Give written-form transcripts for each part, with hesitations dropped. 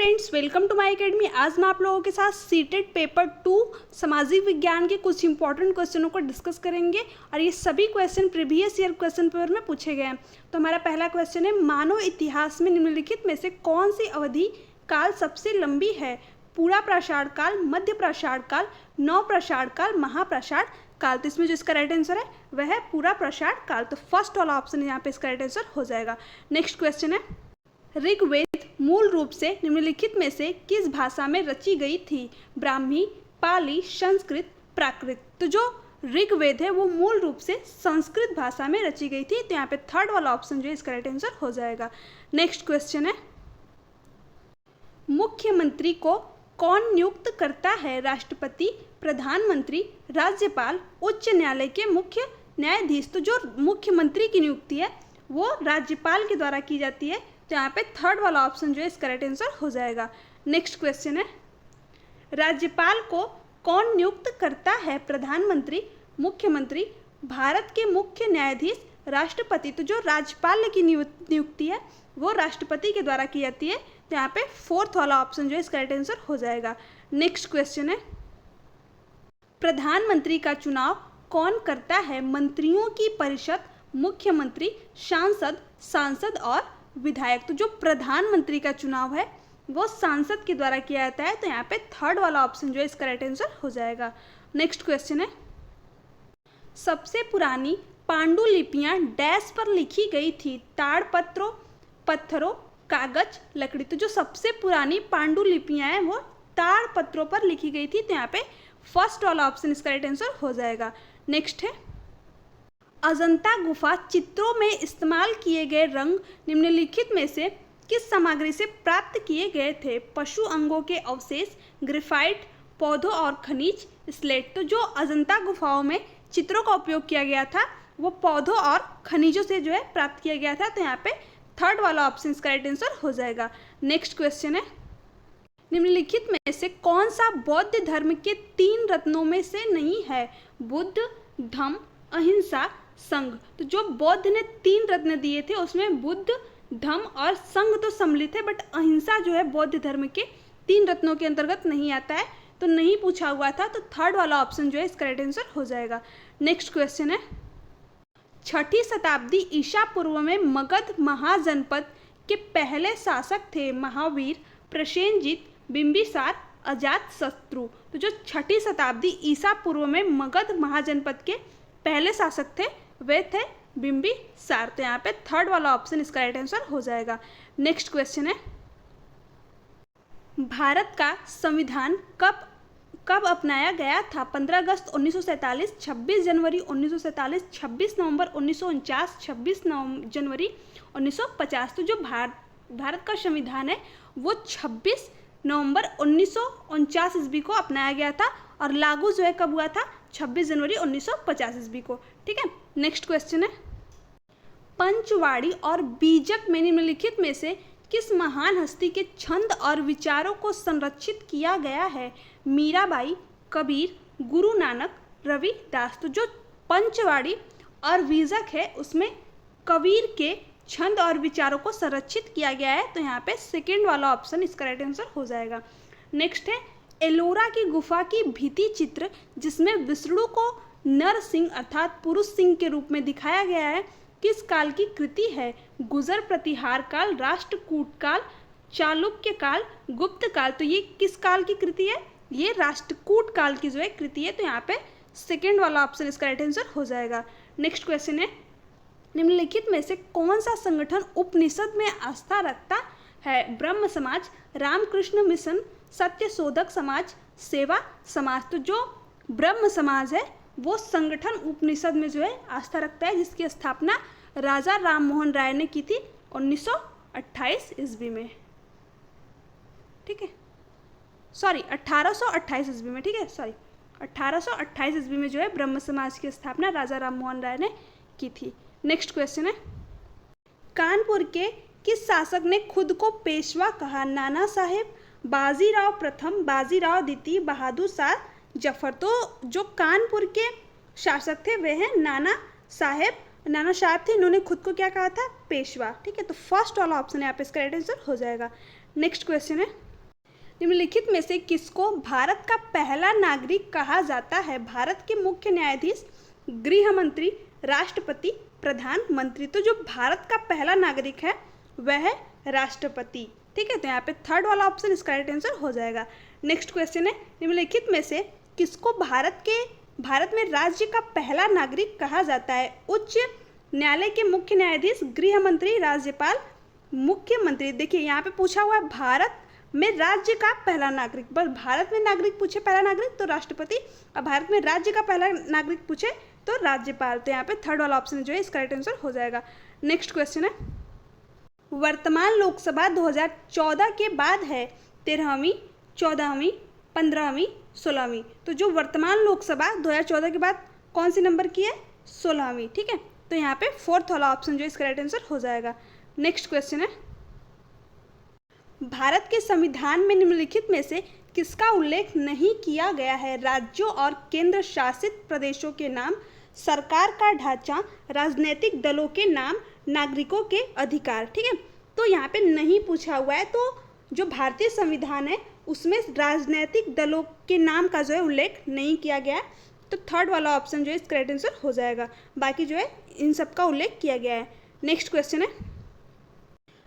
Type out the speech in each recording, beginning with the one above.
Friends, welcome to my academy. आज मैं आप लोगों के साथ सीटेट पेपर 2 सामाजिक विज्ञान के कुछ इंपॉर्टेंट क्वेश्चनों को डिस्कस करेंगे और ये सभी question previous year question paper में पूछे गए हैं। तो हमारा पहला क्वेश्चन है, मानव इतिहास में निम्नलिखित में से कौन सी अवधि काल सबसे लंबी है? पूरा प्राषाढ़ काल, मध्य प्राषाढ़ काल, नव प्राषाढ़ काल, महाप्राषाढ़ काल। तो इसमें जो इसका राइट आंसर है वह है पूरा प्राषाढ़ काल। तो फर्स्ट वाला ऑप्शन यहाँ पे इसका राइट आंसर हो जाएगा। नेक्स्ट क्वेश्चन है, ऋग्वेद मूल रूप से निम्नलिखित में से किस भाषा में रची गई थी? ब्राह्मी, पाली, संस्कृत, प्राकृत। तो जो ऋग्वेद है वो मूल रूप से संस्कृत भाषा में रची गई थी। तो यहाँ पे थर्ड वाला ऑप्शन जो है इसका राइट आंसर हो जाएगा। नेक्स्ट क्वेश्चन है, मुख्यमंत्री को कौन नियुक्त करता है? राष्ट्रपति, प्रधानमंत्री, राज्यपाल, उच्च न्यायालय के मुख्य न्यायाधीश। तो जो मुख्यमंत्री की नियुक्ति है वो राज्यपाल के द्वारा की जाती है। तो यहाँ पे थर्ड वाला ऑप्शन जो है इसका राइट आंसर हो जाएगा। नेक्स्ट क्वेश्चन है, राज्यपाल को कौन नियुक्त करता है? प्रधानमंत्री, मुख्यमंत्री, भारत के मुख्य न्यायाधीश, राष्ट्रपति। तो जो राज्यपाल की नियुक्ति है वो राष्ट्रपति के द्वारा की जाती है। तो यहाँ पे फोर्थ वाला ऑप्शन जो है इसका राइट आंसर हो जाएगा। नेक्स्ट क्वेश्चन है, प्रधानमंत्री का चुनाव कौन करता है? मंत्रियों की परिषद, मुख्यमंत्री, सांसद और विधायक। तो जो प्रधानमंत्री का चुनाव है वो सांसद के द्वारा किया जाता है। तो यहाँ पे थर्ड वाला ऑप्शन जो है इसका राइट आंसर हो जाएगा। नेक्स्ट क्वेश्चन है, सबसे पुरानी पांडुलिपियां डैश पर लिखी गई थी? ताड़पत्रों, पत्थरों, कागज, लकड़ी। तो जो सबसे पुरानी पांडुलिपियां हैं वो ताड़पत्रों पर लिखी गई थी। तो यहाँ पे फर्स्ट वाला ऑप्शन इसका राइट आंसर हो जाएगा। नेक्स्ट है, अजंता गुफा चित्रों में इस्तेमाल किए गए रंग निम्नलिखित में से किस सामग्री से प्राप्त किए गए थे? पशु अंगों के अवशेष, ग्रेफाइट, पौधों और खनिज, स्लेट। तो जो अजंता गुफाओं में चित्रों का उपयोग किया गया था वो पौधों और खनिजों से जो है प्राप्त किया गया था। तो यहाँ पे थर्ड वाला ऑप्शन इसका राइट आंसर हो जाएगा। नेक्स्ट क्वेश्चन है, निम्नलिखित में से कौन सा बौद्ध धर्म के 3 रत्नों में से नहीं है? बुद्ध, धम्म, अहिंसा, संघ। तो जो बौद्ध ने 3 रत्न दिए थे उसमें बुद्ध, धम्म और संघ तो सम्मिलित है, बट अहिंसा जो है बौद्ध धर्म के 3 रत्नों के अंतर्गत नहीं आता है। तो नहीं पूछा हुआ था। तो थर्ड वाला ऑप्शन जो है इसका राइट आंसर हो जाएगा। नेक्स्ट क्वेश्चन है, 6ठी शताब्दी ईसा पूर्व में मगध महाजनपद के पहले शासक थे? महावीर, प्रसेनजीत, बिंबिसार, अजातशत्रु। तो जो 6ठी शताब्दी ईसा पूर्व में मगध महाजनपद के पहले शासक थे वे थे बिंबिसार। तो यहाँ पे थर्ड वाला ऑप्शन इसका राइट आंसर हो जाएगा। नेक्स्ट क्वेश्चन है, भारत का संविधान कब अपनाया गया था? 15 अगस्त 1947, 26 जनवरी 1947, 26 नवंबर 1949, 26 जनवरी 1950। तो जो भारत का संविधान है वो 26 नवंबर 1949 ईस्वी को अपनाया गया था और लागू जो है कब हुआ था? 26 जनवरी 1950 ईस्वी को। ठीक है। नेक्स्ट क्वेश्चन है, पंचवाड़ी और बीजक में निम्नलिखित में से किस महान हस्ती के छंद और विचारों को संरक्षित किया गया है? मीराबाई, कबीर, गुरु नानक, रविदास। तो जो पंचवाड़ी और बीजक है उसमें कबीर के छंद और विचारों को संरक्षित किया गया है। तो यहाँ पे सेकेंड वाला ऑप्शन इसका राइट आंसर हो जाएगा। नेक्स्ट है, एलोरा की गुफा की भित्ति चित्र जिसमें विष्णु को नर सिंह अर्थात पुरुष सिंह के रूप में दिखाया गया है किस काल की कृति है? गुजर प्रतिहार काल, राष्ट्रकूट काल, चालुक्य काल, गुप्त काल। तो ये किस काल की कृति है? ये राष्ट्रकूट काल की जो है कृति है। तो यहाँ पे सेकेंड वाला ऑप्शन इसका राइट आंसर हो जाएगा। नेक्स्ट क्वेश्चन है, निम्नलिखित में से कौन सा संगठन उपनिषद में आस्था रखता है? ब्रह्म समाज, रामकृष्ण मिशन, सत्य शोधक समाज, सेवा समाज। तो जो ब्रह्म समाज है वो संगठन उपनिषद में जो है आस्था रखता है जिसकी स्थापना राजा राम मोहन राय ने की थी 1928 ईस्वी में। ठीक है, सॉरी 1828 ईस्वी में। ठीक है, सॉरी 1828 ईस्वी में जो है ब्रह्म समाज की स्थापना राजा राम मोहन राय ने की थी। नेक्स्ट क्वेश्चन है, कानपुर के किस शासक ने खुद को पेशवा कहा? नाना साहेब, बाजीराव प्रथम, बाजीराव द्वितीय, बहादुर शाह जफर। तो जो कानपुर के शासक थे वे हैं नाना साहेब थे। इन्होंने खुद को क्या कहा था? पेशवा। ठीक है, तो फर्स्ट वाला ऑप्शन यहाँ पे इसका राइट आंसर हो जाएगा। नेक्स्ट क्वेश्चन है, निम्नलिखित में से किसको भारत का पहला नागरिक कहा जाता है? भारत के मुख्य न्यायाधीश, गृह मंत्री, राष्ट्रपति, प्रधानमंत्री। तो जो भारत का पहला नागरिक है वह है राष्ट्रपति। ठीक है, तो यहाँ पे थर्ड वाला ऑप्शन इसका राइट आंसर हो जाएगा। नेक्स्ट क्वेश्चन है, निम्नलिखित में से किसको भारत में राज्य का पहला नागरिक कहा जाता है? उच्च न्यायालय के मुख्य न्यायाधीश, गृह मंत्री, राज्यपाल, मुख्यमंत्री। देखिए यहाँ पे पूछा हुआ है भारत में राज्य का पहला नागरिक, बस भारत में नागरिक पूछे पहला नागरिक तो राष्ट्रपति, और भारत में राज्य का पहला नागरिक पूछे तो राज्यपाल। तो यहाँ पे थर्ड वाला ऑप्शन जो है इसका राइट आंसर हो जाएगा। नेक्स्ट क्वेश्चन है, वर्तमान लोकसभा 2014 के बाद है 13वीं, 14वीं, 15वीं, 16वीं। तो जो वर्तमान लोकसभा 2014 के बाद कौन सी नंबर की है? 16वीं। ठीक है, तो यहाँ पे फोर्थ वाला ऑप्शन जो इसका राइट आंसर हो जाएगा। नेक्स्ट क्वेश्चन है, भारत के संविधान में निम्नलिखित में से किसका उल्लेख नहीं किया गया है? राज्यों और केंद्र शासित प्रदेशों के नाम, सरकार का ढांचा, राजनीतिक दलों के नाम, नागरिकों के अधिकार। ठीक है, तो यहाँ पे नहीं पूछा हुआ है, तो जो भारतीय संविधान है उसमें राजनीतिक दलों के नाम का जो है उल्लेख नहीं किया गया है, तो थर्ड वाला ऑप्शन जो है इसका राइट आंसर हो जाएगा। बाकी जो है इन सब का उल्लेख किया गया है। नेक्स्ट क्वेश्चन है,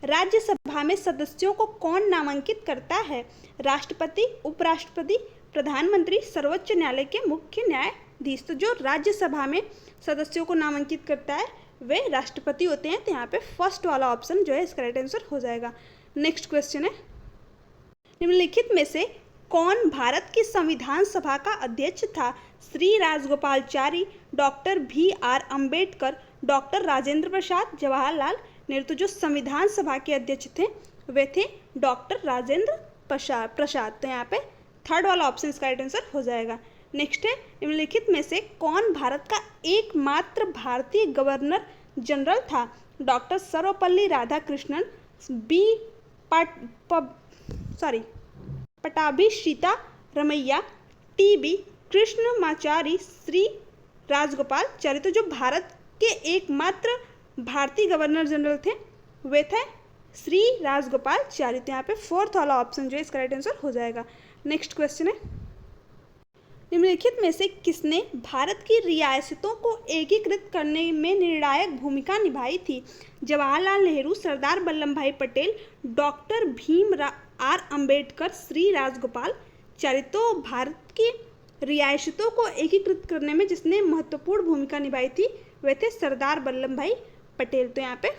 राज्यसभा में सदस्यों को कौन नामांकित करता है? राष्ट्रपति, उपराष्ट्रपति, प्रधानमंत्री, सर्वोच्च न्यायालय के मुख्य न्यायाधीश। तो जो राज्यसभा में सदस्यों को नामांकित करता है वे राष्ट्रपति होते हैं, तो यहाँ पे फर्स्ट वाला ऑप्शन जो है इसका राइट आंसर हो जाएगा। नेक्स्ट क्वेश्चन है, निम्नलिखित में से कौन भारत की संविधान सभा का अध्यक्ष था? श्री राजगोपालाचारी, डॉक्टर भी.आर. अम्बेडकर, डॉक्टर राजेंद्र प्रसाद, जवाहरलाल नेहरू। तो जो संविधान सभा के अध्यक्ष थे वे थे डॉक्टर राजेंद्र प्रसाद। तो यहाँ पे थर्ड वाला ऑप्शन इसका राइट आंसर हो जाएगा। नेक्स्ट है, निम्नलिखित में से कौन भारत का एकमात्र भारतीय गवर्नर जनरल था? Doctor Sarvepalli Radhakrishnan, Pattabhi Sitaramayya, T B. कृष्णमाचारी, श्री राजगोपालाचारी। तो जो भारत के एकमात्र भारतीय गवर्नर जनरल थे वे थे श्री राजगोपालाचारी। तो यहाँ पे फोर्थ वाला ऑप्शन जो है इसका राइट आंसर हो जाएगा। नेक्स्ट क्वेश्चन है, निम्नलिखित में से किसने भारत की रियासतों को एकीकृत करने में निर्णायक भूमिका निभाई थी? जवाहरलाल नेहरू, सरदार वल्लभ भाई पटेल, डॉक्टर भीम.आर. अम्बेडकर, श्री राजगोपालाचारी। तो भारत की रियासतों को एकीकृत करने में जिसने महत्वपूर्ण भूमिका निभाई थी वे थे सरदार वल्लभ भाई पटेल। तो यहाँ पे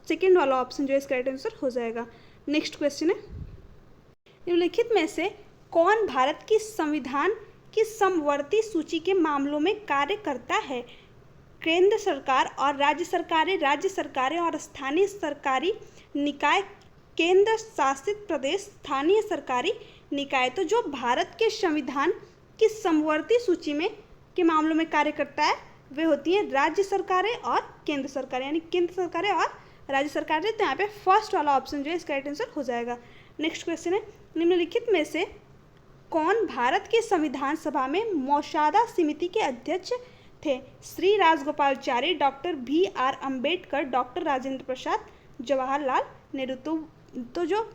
सेकेंड वाला ऑप्शन जो है इसका राइट आंसर हो जाएगा। नेक्स्ट क्वेश्चन है, निम्नलिखित में से कौन भारत की संविधान की समवर्ती सूची के मामलों में कार्य करता है? केंद्र सरकार और राज्य सरकारें और स्थानीय सरकारी निकाय, केंद्र शासित प्रदेश, स्थानीय सरकारी निकाय। तो जो भारत के संविधान की समवर्ती सूची में के मामलों में कार्य करता है वे होती हैं राज्य सरकारें और केंद्र सरकारें, यानी केंद्र सरकारें और राज्य सरकारें। तो यहाँ पे फर्स्ट वाला ऑप्शन जो है इसका राइट आंसर हो जाएगा। नेक्स्ट क्वेश्चन है, निम्नलिखित में से कौन भारत की संविधान सभा में मौसादा समिति के अध्यक्ष थे? श्री राजगोपालाचारी, डॉक्टर भी.आर. अम्बेडकर, डॉक्टर राजेंद्र प्रसाद, जवाहरलाल नेहरू। तो जो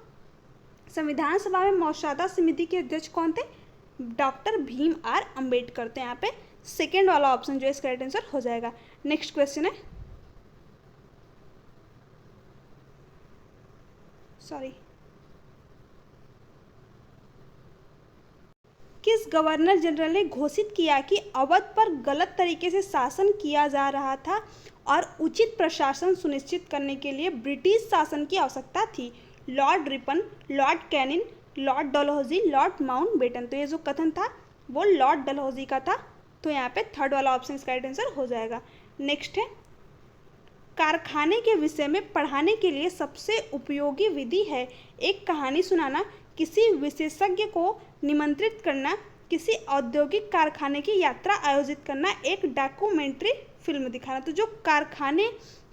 संविधान सभा में मौसादा समिति के अध्यक्ष कौन थे? डॉक्टर भीम.आर. अम्बेडकर। तो यहाँ पे सेकेंड वाला ऑप्शन जो है इसका राइट आंसर हो जाएगा। नेक्स्ट क्वेश्चन है, किस गवर्नर जनरल ने घोषित किया कि अवध पर गलत तरीके से शासन किया जा रहा था और उचित प्रशासन सुनिश्चित करने के लिए ब्रिटिश शासन की आवश्यकता थी? Lord Ripon, Lord Canning, Lord Dalhousie, Lord Mountbatten. तो ये जो कथन था वो लॉर्ड डलहौजी का था। तो यहाँ पे थर्ड वाला ऑप्शन इसका राइट आंसर हो जाएगा। नेक्स्ट है, कारखाने के विषय में पढ़ाने के लिए सबसे उपयोगी विधि है? एक कहानी सुनाना, किसी विशेषज्ञ को निमंत्रित करना, किसी औद्योगिक कारखाने की यात्रा आयोजित करना, एक डॉक्यूमेंट्री फिल्म दिखाना। तो जो कारखाने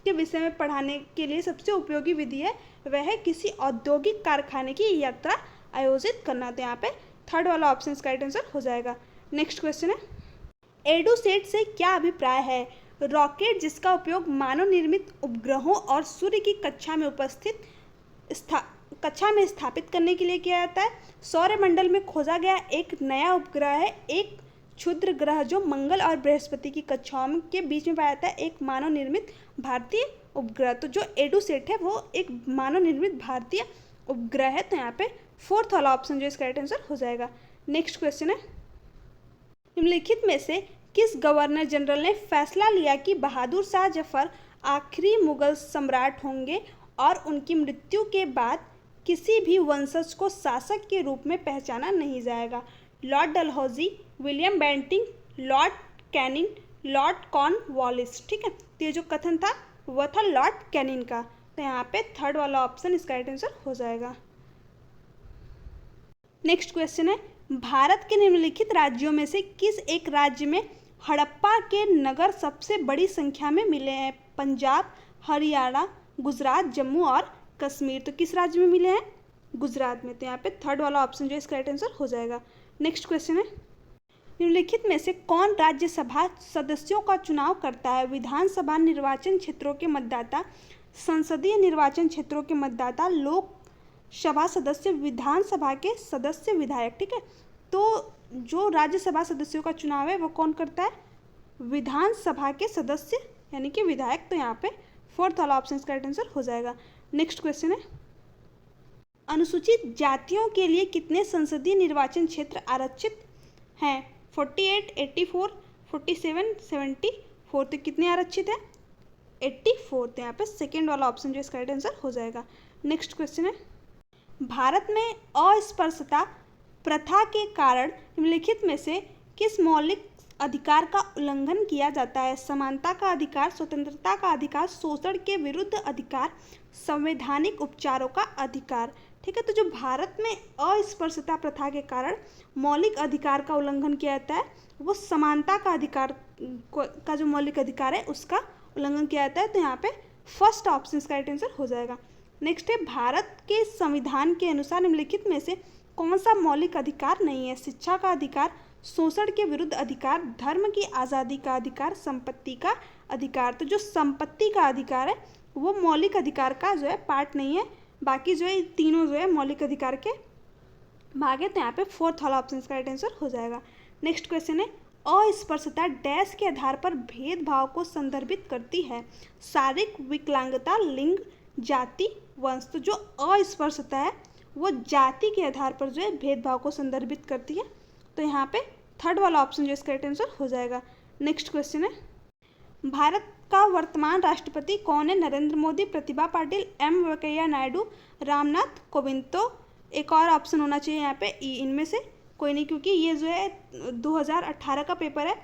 के विषय में पढ़ाने के लिए सबसे उपयोगी विधि है वह है किसी औद्योगिक कारखाने की यात्रा आयोजित करना। तो यहाँ पे थर्ड वाला ऑप्शन इसका राइट आंसर हो जाएगा। नेक्स्ट क्वेश्चन है, एडुसेट से क्या अभिप्राय है? रॉकेट जिसका उपयोग मानव निर्मित उपग्रहों और सूर्य की कक्षा में उपस्थित कक्षा में स्थापित करने के लिए किया जाता है। सौरमंडल में खोजा गया एक नया उपग्रह है एक क्षुद्र ग्रह जो मंगल और बृहस्पति की कक्षाओं के बीच में पाया जाता है, एक मानव निर्मित भारतीय उपग्रह। तो जो एडुसेट है वो एक मानव निर्मित भारतीय उपग्रह है। तो यहाँ पे फोर्थ वाला ऑप्शन जो इसका राइट आंसर हो जाएगा। नेक्स्ट क्वेश्चन है, निम्नलिखित में से किस गवर्नर जनरल ने फैसला लिया कि बहादुर शाह जफर आखिरी मुगल सम्राट होंगे और उनकी मृत्यु के बाद किसी भी वंशज को शासक के रूप में पहचाना नहीं जाएगा? Lord Dalhousie, William Bentinck, Lord Canning, Lord Cornwallis. ठीक है, तो ये जो कथन था वह था लॉर्ड कैनिंग का। तो यहाँ पे थर्ड वाला ऑप्शन इसका राइट आंसर हो जाएगा। नेक्स्ट क्वेश्चन है, भारत के निम्नलिखित राज्यों में से किस एक राज्य में हड़प्पा के नगर सबसे बड़ी संख्या में मिले हैं? पंजाब, हरियाणा, गुजरात, जम्मू और कश्मीर। तो किस राज्य में मिले हैं? गुजरात में। तो यहाँ पे थर्ड वाला ऑप्शन जो इसका राइट आंसर हो जाएगा। नेक्स्ट क्वेश्चन है, निम्नलिखित में से कौन राज्यसभा सदस्यों का चुनाव करता है? विधानसभा निर्वाचन क्षेत्रों के मतदाता, संसदीय निर्वाचन क्षेत्रों के मतदाता, लोकसभा सदस्य, विधानसभा के सदस्य, विधायक। ठीक है, तो जो राज्यसभा सदस्यों का चुनाव है वो कौन करता है? विधानसभा के सदस्य यानी कि विधायक। तो यहाँ पे फोर्थ वाला ऑप्शन इसका राइट आंसर हो जाएगा। नेक्स्ट क्वेश्चन है, अनुसूचित जातियों के लिए कितने संसदीय निर्वाचन क्षेत्र आरक्षित हैं? 48, 84, 47, 74। तो कितने आरक्षित है? 84। तो यहाँ पे सेकेंड वाला ऑप्शन जो इसका राइट आंसर हो जाएगा। नेक्स्ट क्वेश्चन है, भारत में अस्पृश्यता प्रथा के कारण निम्नलिखित में से किस मौलिक अधिकार का उल्लंघन किया जाता है? समानता का अधिकार, स्वतंत्रता का अधिकार, शोषण के विरुद्ध अधिकार, संवैधानिक उपचारों का अधिकार। ठीक है, तो जो भारत में अस्पृश्यता प्रथा के कारण मौलिक अधिकार का उल्लंघन किया जाता है वो समानता का अधिकार का जो मौलिक अधिकार है उसका उल्लंघन किया जाता है। तो यहाँ पे फर्स्ट ऑप्शन इसका राइट आंसर हो जाएगा। नेक्स्ट है, भारत के संविधान के अनुसार निम्नलिखित में से कौन सा मौलिक अधिकार नहीं है? शिक्षा का अधिकार, शोषण के विरुद्ध अधिकार, धर्म की आज़ादी का अधिकार, संपत्ति का अधिकार। तो जो संपत्ति का अधिकार है वो मौलिक अधिकार का जो है पार्ट नहीं है, बाकी जो है तीनों जो है मौलिक अधिकार के भाग है। तो यहाँ पे फोर्थ वाला ऑप्शन इसका राइट आंसर हो जाएगा। नेक्स्ट क्वेश्चन है, अस्पृश्यता डैश के आधार पर भेदभाव को संदर्भित करती है? शारीरिक विकलांगता, लिंग, जाति, वंश। तो जो अस्पृश्यता है वो जाति के आधार पर जो है भेदभाव को संदर्भित करती है। तो यहाँ पे थर्ड वाला ऑप्शन जो इसका राइट आंसर हो जाएगा। नेक्स्ट क्वेश्चन है, भारत का वर्तमान राष्ट्रपति कौन है? नरेंद्र मोदी, प्रतिभा पाटिल, एम वेंकैया नायडू, रामनाथ कोविंद। तो एक और ऑप्शन होना चाहिए यहाँ पे इनमें से कोई नहीं, क्योंकि ये जो है 2018 का पेपर है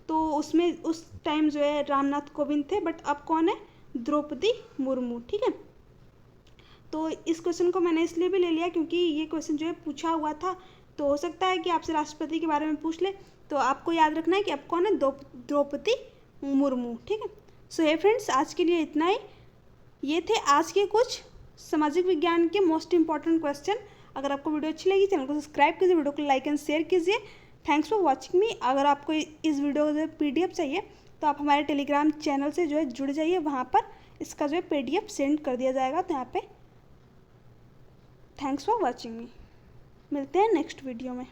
तो उसमें उस टाइम जो है रामनाथ कोविंद थे, बट अब कौन है? द्रौपदी मुर्मू। ठीक है, तो इस क्वेश्चन को मैंने इसलिए भी ले लिया क्योंकि ये क्वेश्चन जो है पूछा हुआ था, तो हो सकता है कि आपसे राष्ट्रपति के बारे में पूछ ले, तो आपको याद रखना है कि अब कौन है? द्रौपदी मुर्मू। ठीक है, सो हे फ्रेंड्स, आज के लिए इतना ही। ये थे आज के कुछ सामाजिक विज्ञान के मोस्ट इंपॉर्टेंट क्वेश्चन। अगर आपको वीडियो अच्छी लगी चैनल को सब्सक्राइब कीजिए, वीडियो को लाइक एंड शेयर कीजिए। थैंक्स फॉर वॉचिंग मी। अगर आपको इस वीडियो का जो है PDF चाहिए तो आप हमारे टेलीग्राम चैनल से जो है जुड़ जाइए, वहाँ पर इसका जो है PDF सेंड कर दिया जाएगा। तो यहाँ पे थैंक्स फॉर वॉचिंग मी, मिलते हैं नेक्स्ट वीडियो में।